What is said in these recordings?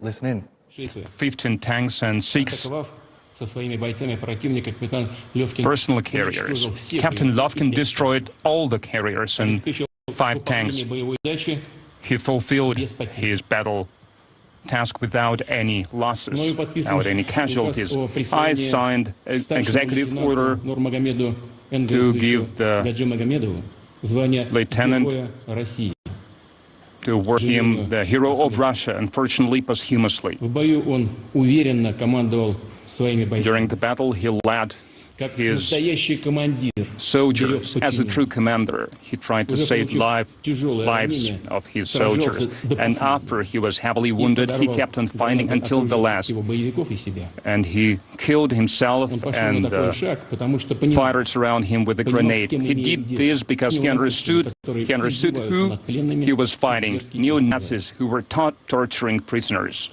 Listen in. 15 tanks and 6 personal carriers. Captain Lovkin destroyed all the carriers and 5 tanks. He fulfilled his battle task without any losses, without any casualties. I signed an executive order to give the lieutenant to award him the Hero of Russia, unfortunately posthumously. During the battle, he led his soldiers as a true commander. He tried to save lives of his soldiers. And after he was heavily wounded, he kept on fighting until the last. And he killed himself and fighters around him with a grenade. He did this because he understood who he was fighting, neo-Nazis who were torturing prisoners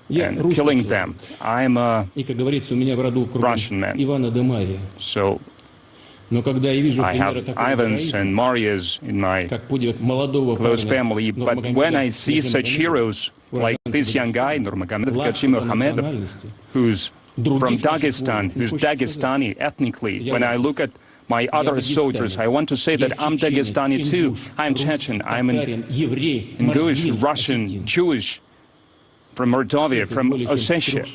and killing them. I'm a Russian man, so I have Ivans and Marias in my close family, but when I see such heroes like this young guy, Nurmagomedov, who's from Dagestan, who's Dagestani ethnically, when I look at my other soldiers, I want to say that I'm Dagestani too. I'm Chechen, I'm an English, Russian, Jewish, from Mordovia, from Ossetia.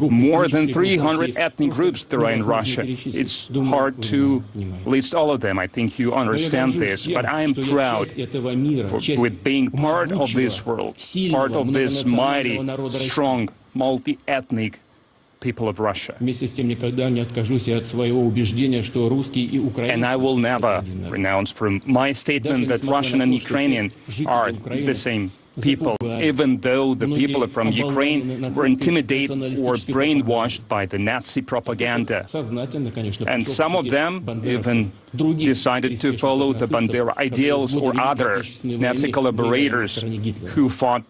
More than 300 ethnic groups there are in Russia. It's hard to list all of them. I think you understand this. But I am proud with being part of this world, part of this mighty, strong, multi-ethnic people of Russia. And I will never renounce from my statement that Russian and Ukrainian are the same people, even though the people from Ukraine were intimidated or brainwashed by the Nazi propaganda. And some of them even decided to follow the Bandera ideals or other Nazi collaborators who fought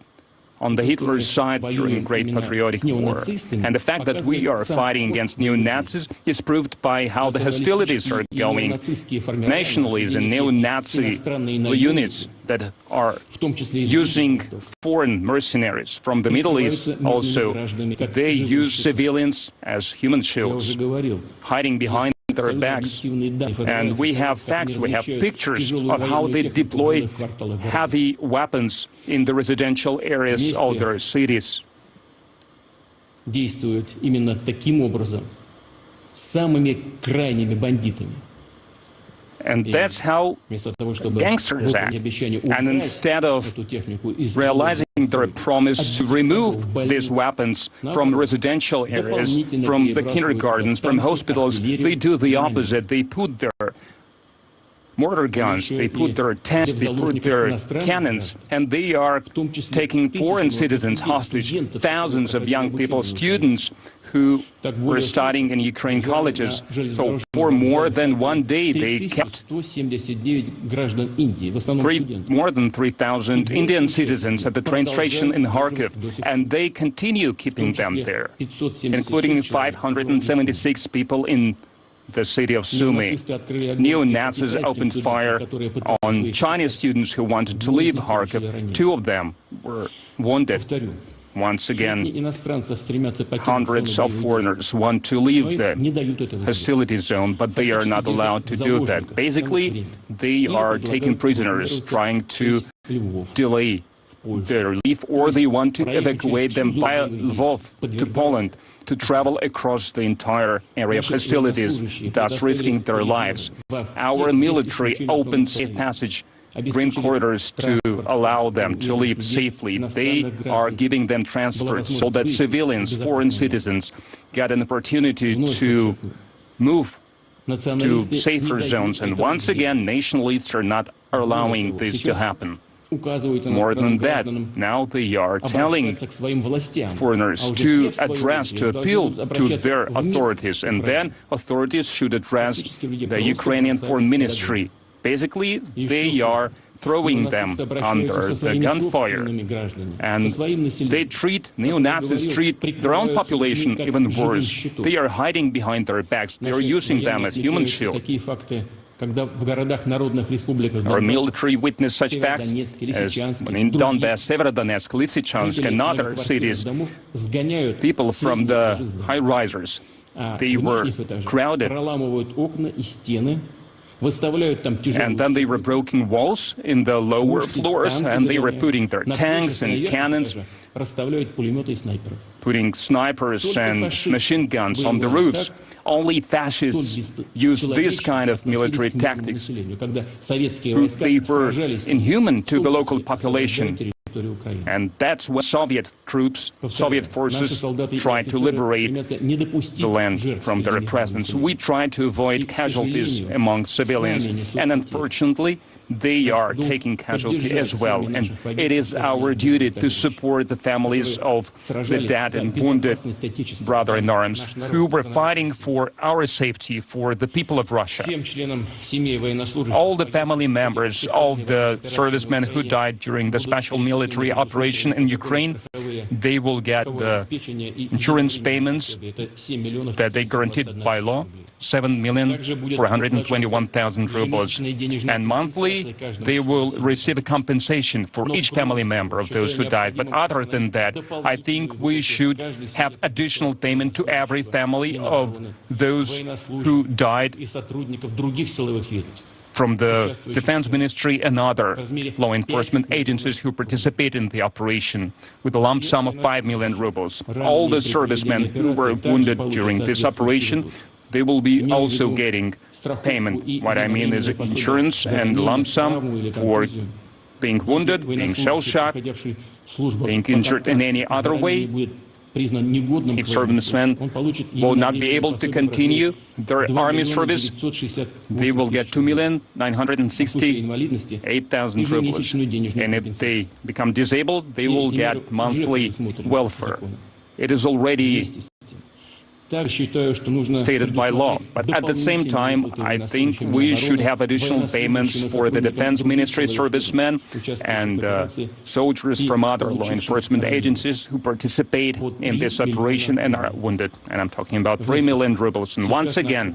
on the Hitler side during the Great Patriotic War. And the fact that we are fighting against neo-Nazis is proved by how the hostilities are going. Nationalists and neo-Nazi units that are using foreign mercenaries from the Middle East also, they use civilians as human shields, hiding behind their backs. And we have facts, we have pictures of how they deploy heavy weapons in the residential areas of their cities. And that's how gangsters act. And instead of realizing their promise to remove these weapons from residential areas, from the kindergartens, from hospitals, they do the opposite. They put their mortar guns, they put their tanks, they put their cannons, and they are taking foreign citizens hostage, thousands of young people, students who were studying in Ukraine colleges. So for more than one day, they kept more than 3,000 Indian citizens at the train station in Kharkiv, and they continue keeping them there, including 576 people in the city of Sumy. Neo-Nazis opened fire on Chinese students who wanted to leave Kharkiv. 2 of them were wounded. Once again, hundreds of foreigners want to leave the hostility zone, but they are not allowed to do that. Basically, they are taking prisoners, trying to delay their relief, or they want to evacuate them via Lvov to Poland, to travel across the entire area of hostilities, thus risking their lives. Our military opened safe passage, green corridors to allow them to leave safely. They are giving them transport so that civilians, foreign citizens, get an opportunity to move to safer zones. And once again, nationalists are not allowing this to happen. More than that, now they are telling foreigners to appeal to their authorities, and then authorities should address the Ukrainian Foreign Ministry. Basically, they are throwing them under the gunfire, and they treat, neo-Nazis treat their own population even worse. They are hiding behind their backs. They are using them as human shield. Our military witnessed such facts as when in Donbass, Severodonetsk, Lysychansk, and other cities, people from the high-risers, they were crowded, and then they were breaking walls in the lower floors, and they were putting their tanks and cannons, putting snipers and machine guns on the roofs. Only fascists use this kind of military tactics. They were inhuman to the local population. And that's when Soviet troops, Soviet forces tried to liberate the land from their presence. We tried to avoid casualties among civilians, and unfortunately, they are taking casualty as well. And it is our duty to support the families of the dead and wounded brother in arms who were fighting for our safety, for the people of Russia. All the family members of the servicemen who died during the special military operation in Ukraine, they will get the insurance payments that they guaranteed by law, 7,421,000 rubles. And monthly, they will receive a compensation for each family member of those who died. But other than that, I think we should have additional payment to every family of those who died from the Defense Ministry and other law enforcement agencies who participate in the operation, with a lump sum of 5 million rubles. All the servicemen who were wounded during this operation, they will be also getting payment. What I mean is insurance and lump sum for being wounded, being shell-shocked, being injured in any other way. If servicemen will not be able to continue their army service, they will get 2,968,000 rubles. And if they become disabled, they will get monthly welfare. It is already stated by law. But at the same time, I think we should have additional payments for the Defense Ministry servicemen and soldiers from other law enforcement agencies who participate in this operation and are wounded. And I'm talking about 3 million rubles. And once again,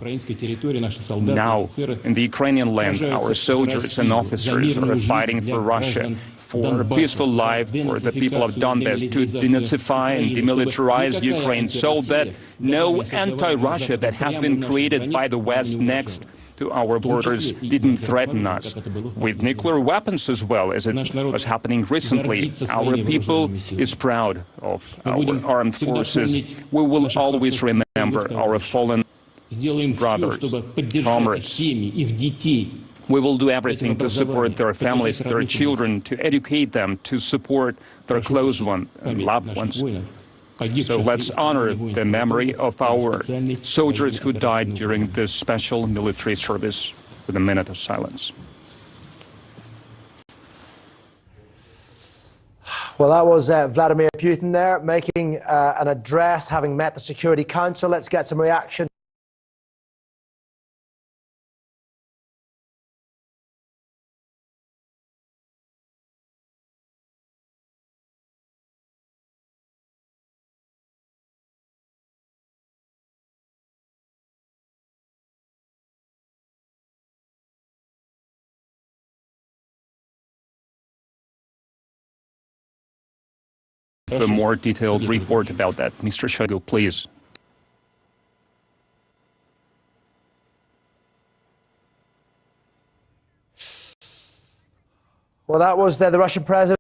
now in the Ukrainian land, our soldiers and officers are fighting for Russia, for a peaceful life, for the people of Donbass, to denazify and demilitarize Ukraine so that no anti-Russia that has been created by the West next to our borders didn't threaten us with nuclear weapons as well, as it was happening recently. Our people is proud of our armed forces. We will always remember our fallen brothers, comrades. We will do everything to support their families, their children, to educate them, to support their close ones and loved ones. So let's honor the memory of our soldiers who died during this special military service with a minute of silence. Well, that was Vladimir Putin there making an address, having met the Security Council. Let's get some reaction. A more detailed report about that. Mr. Shoigu, please. Well, that was the Russian president.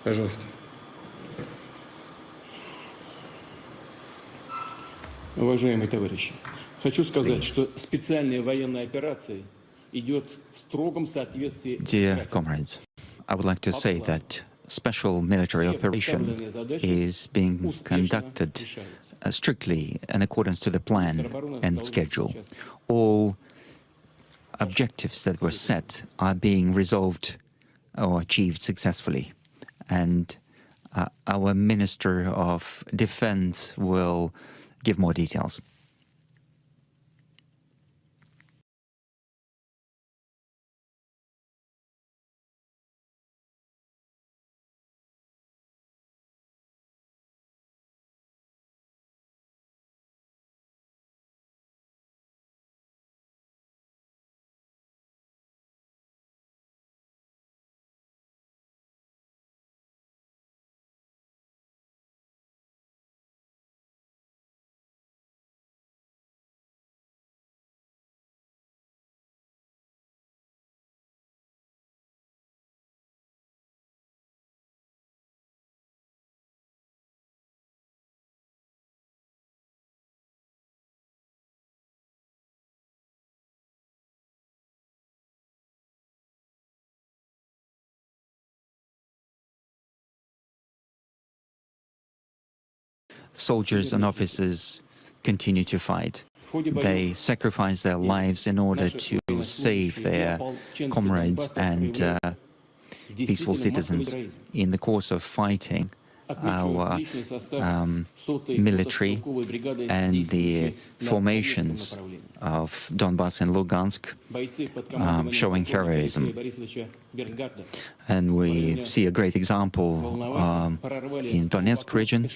Пожалуйста. Уважаемые товарищи, хочу сказать, что специальная военная операция идет в строгом соответствии с Dear графиком. comrades, I would like to say that special military operation is being conducted strictly in accordance to the plan and schedule. All objectives that were set are being resolved or achieved successfully. And our Minister of Defense will give more details. Soldiers and officers continue to fight. They sacrifice their lives in order to save their comrades and peaceful citizens. In the course of fighting, our military and the formations of Donbass and Lugansk showing heroism. And we see a great example in Donetsk region.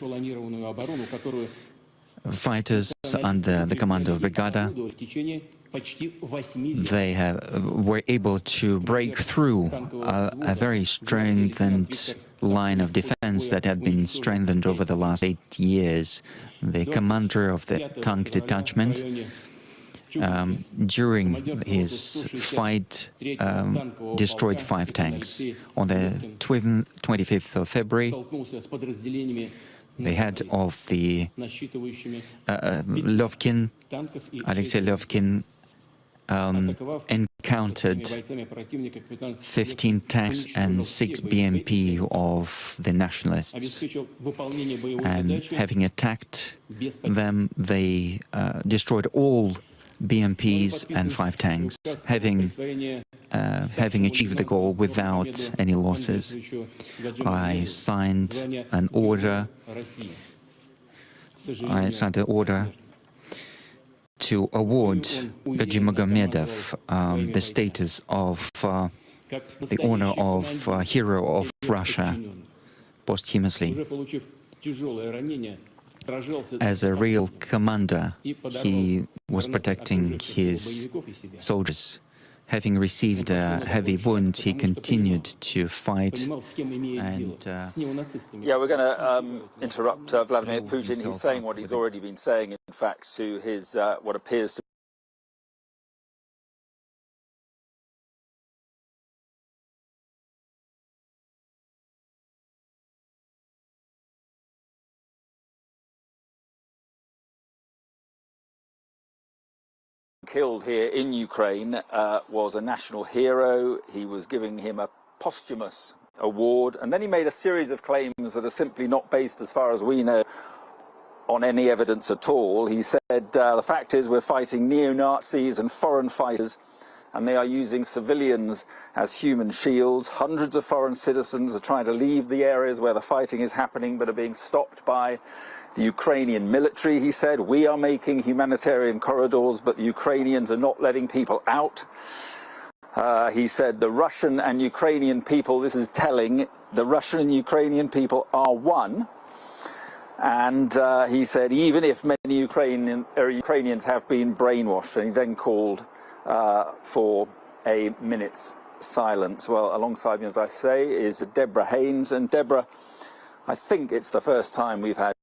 Fighters under the command of Brigada, they were able to break through a very strengthened line of defense that had been strengthened over the last 8 years. The commander of the tank detachment, during his fight, destroyed 5 tanks. On the 25th of February, the head of the Lovkin, Alexei Lovkin, encountered 15 tanks and 6 BMP of the nationalists. And having attacked them, they destroyed all BMPs and 5 tanks, having achieved the goal without any losses. I signed an order. To award Gaji Magomedov the status of the honor of Hero of Russia posthumously. As a real commander, he was protecting his soldiers. Having received a heavy wound, he continued to fight. And yeah, we're going to interrupt Vladimir Putin. He's saying what he's already been saying, in fact, to his what appears to killed here in Ukraine was a national hero. He was giving him a posthumous award, and then he made a series of claims that are simply not based, as far as we know, on any evidence at all. He said, the fact is we're fighting neo-Nazis and foreign fighters, and they are using civilians as human shields. Hundreds of foreign citizens are trying to leave the areas where the fighting is happening, but are being stopped by the Ukrainian military, he said. We are making humanitarian corridors, but the Ukrainians are not letting people out. He said the Russian and Ukrainian people, this is telling, the Russian and Ukrainian people are one. And he said even if many Ukrainians have been brainwashed, and he then called for a minute's silence. Well, alongside me, as I say, is Deborah Haynes. And Deborah, I think it's the first time we've had